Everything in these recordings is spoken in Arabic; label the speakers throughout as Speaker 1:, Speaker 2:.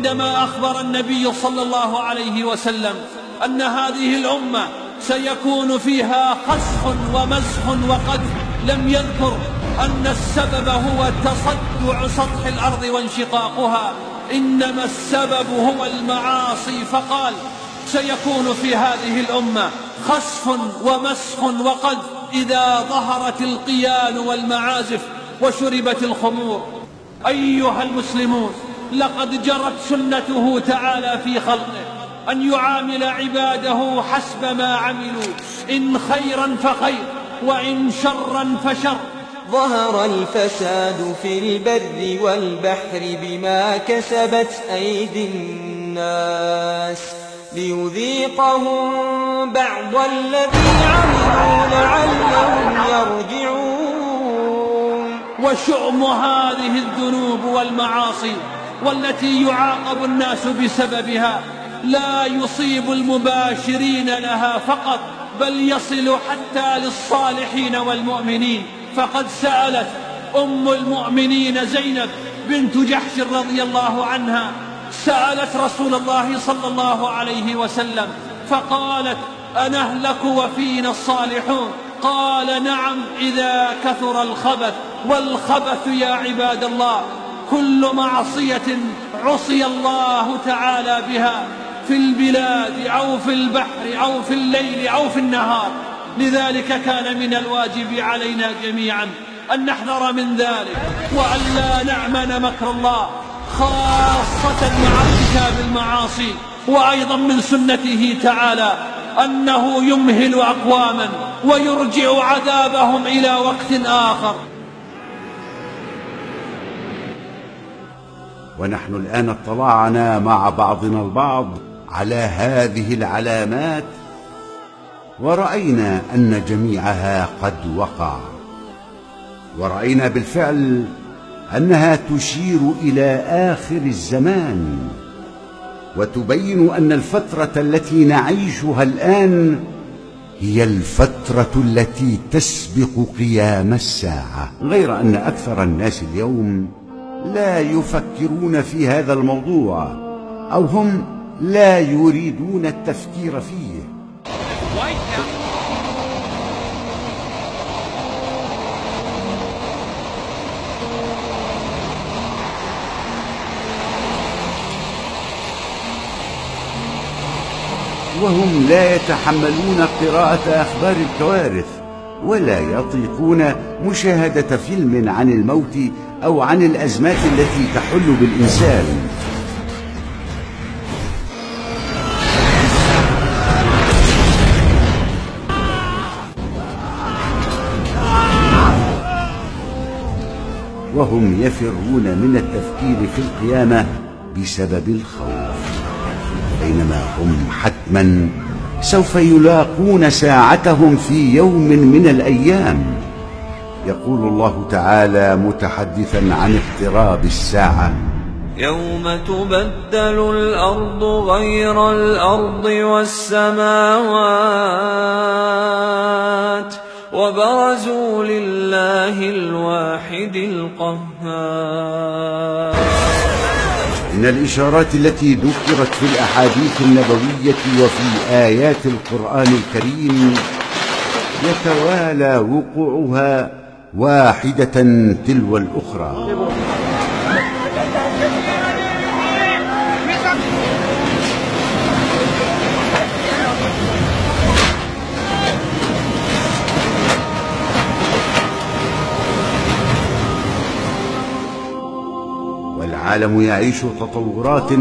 Speaker 1: عندما أخبر النبي صلى الله عليه وسلم أن هذه الأمة سيكون فيها خسف ومسخ وقذف، لم يذكر أن السبب هو تصدع سطح الأرض وانشقاقها، إنما السبب هو المعاصي، فقال سيكون في هذه الأمة خسف ومسخ وقذف إذا ظهرت القيان والمعازف وشربت الخمور. أيها المسلمون، لقد جرت سنته تعالى في خلقه أن يعامل عباده حسب ما عملوا، إن خيرا فخير وإن شرا فشر.
Speaker 2: ظهر الفساد في البر والبحر بما كسبت أيدي الناس ليذيقهم بعض الذي عملوا لعلهم يرجعون.
Speaker 1: وشؤم هذه الذنوب والمعاصي والتي يعاقب الناس بسببها لا يصيب المباشرين لها فقط، بل يصل حتى للصالحين والمؤمنين. فقد سألت أم المؤمنين زينب بنت جحش رضي الله عنها، سألت رسول الله صلى الله عليه وسلم فقالت: أنهلك وفينا الصالحون؟ قال: نعم، إذا كثر الخبث. والخبث يا عباد الله كل معصية عصي الله تعالى بها في البلاد أو في البحر أو في الليل أو في النهار. لذلك كان من الواجب علينا جميعا أن نحذر من ذلك، وأن لا نأمن مكر الله، خاصة مع ارتكاب المعاصي. وأيضا من سنته تعالى أنه يمهل أقواما ويرجع عذابهم إلى وقت آخر.
Speaker 3: ونحن الآن اطلعنا مع بعضنا البعض على هذه العلامات، ورأينا أن جميعها قد وقع، ورأينا بالفعل أنها تشير إلى آخر الزمان، وتبين أن الفترة التي نعيشها الآن هي الفترة التي تسبق قيام الساعة. غير أن أكثر الناس اليوم لا يفكرون في هذا الموضوع، أو هم لا يريدون التفكير فيه. وهم لا يتحملون قراءة أخبار الكوارث، ولا يطيقون مشاهدة فيلم عن الموت أو عن الأزمات التي تحل بالإنسان. وهم يفرون من التفكير في القيامة بسبب الخوف، بينما هم حتما سوف يلاقون ساعتهم في يوم من الأيام. يقول الله تعالى متحدثا عن اقتراب الساعة:
Speaker 2: يوم تبدل الأرض غير الأرض والسماوات وبرزوا لله الواحد القهار.
Speaker 3: من الإشارات التي ذكرت في الأحاديث النبوية وفي آيات القرآن الكريم يتوالى وقوعها واحدة تلو الأخرى. والعالم يعيش تطورات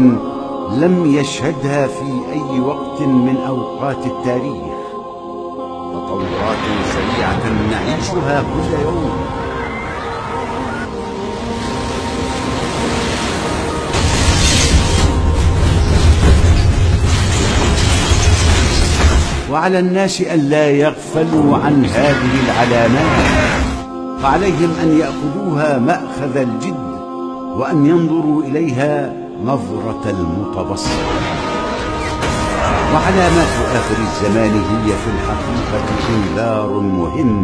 Speaker 3: لم يشهدها في أي وقت من أوقات التاريخ، تطورات سريعة نعيشها كل يوم. وعلى الناس أن لا يغفلوا عن هذه العلامات، فعليهم أن يأخذوها مأخذ الجد، وأن ينظروا إليها نظرة المتبصر. وعلامات آخر الزمان هي في الحقيقة إنذار مهم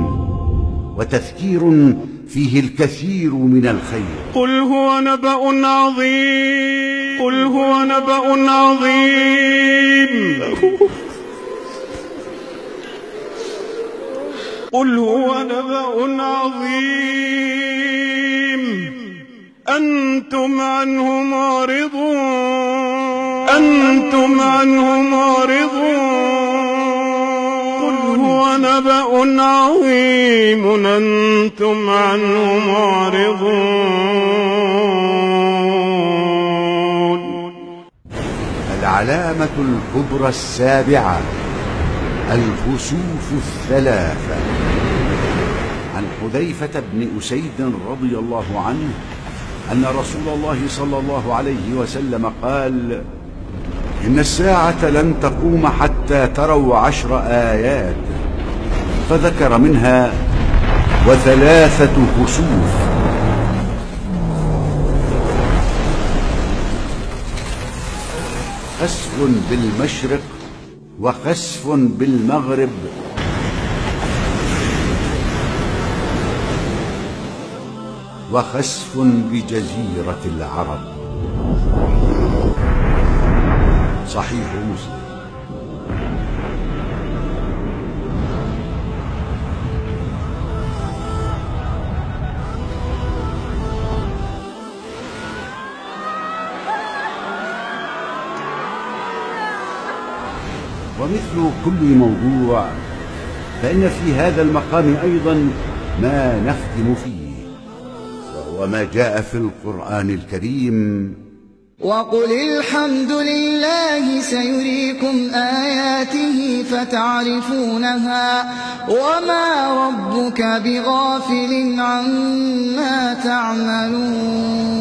Speaker 3: وتذكير فيه الكثير من الخير.
Speaker 4: قل هو نبأ عظيم قل هو نبأ عظيم قل هو نبأ عظيم أنتم عنه معرضون قل هو نبأ عظيم أنتم عنه معرضون.
Speaker 3: العلامة الكبرى السابعة: الكسوف الثلاثة. عن حذيفة بن أسيد رضي الله عنه أن رسول الله صلى الله عليه وسلم قال: إن الساعة لن تقوم حتى تروا 10 آيات، فذكر منها: وثلاثة كسوف، خسف بالمشرق وخسف بالمغرب وخسف بجزيرة العرب. صحيح مسلم. ومثل كل موضوع فإن في هذا المقام أيضا ما نختم فيه، وهو ما جاء في القرآن الكريم:
Speaker 5: وقل الحمد لله سيريكم آياته فتعرفونها وما ربك بغافل عما تعملون.